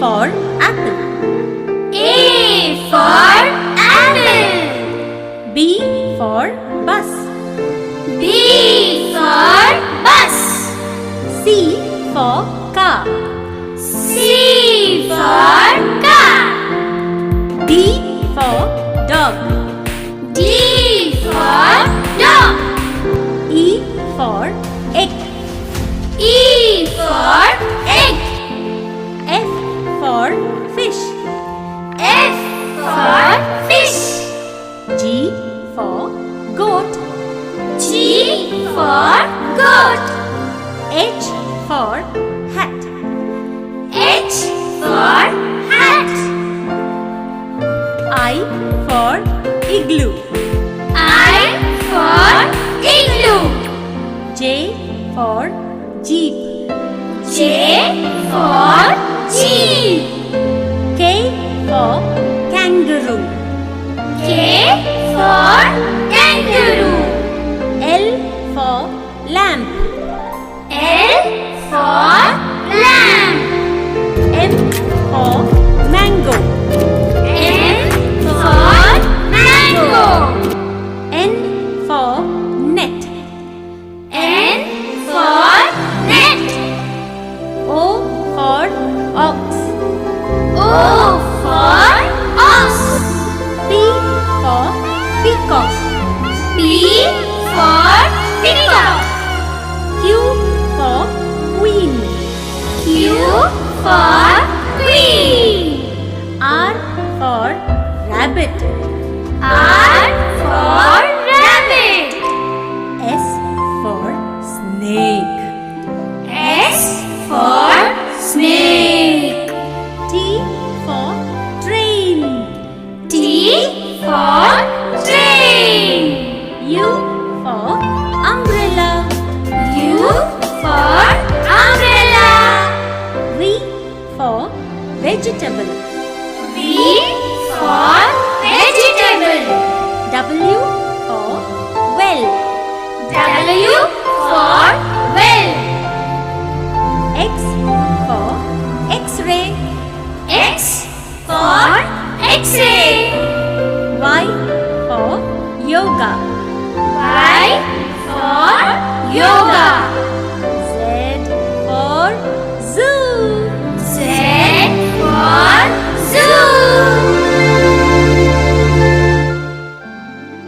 for apple. A for apple. B for bus. B for bus. C for car. C for car. D for dog. D for dog. E for egg. E for egg. F for fish. F for fish. G for goat. G for goat. H for hat. H for hat. I for igloo. I for igloo. J for jeep. J for jeep. K for kangaroo. K for kangaroo. L for lamp. L for lamb. M for mango. M for mango. N for net. N for net. O for ox. O for ox. P for peacock. P for peacock. Q for queen. Q for queen. R for rabbit. R for rabbit. S for snake. S for snake. T for train. T for train. U for umbrella. U for umbrella. V for vegetable. V for vegetable. W for well. W for well. X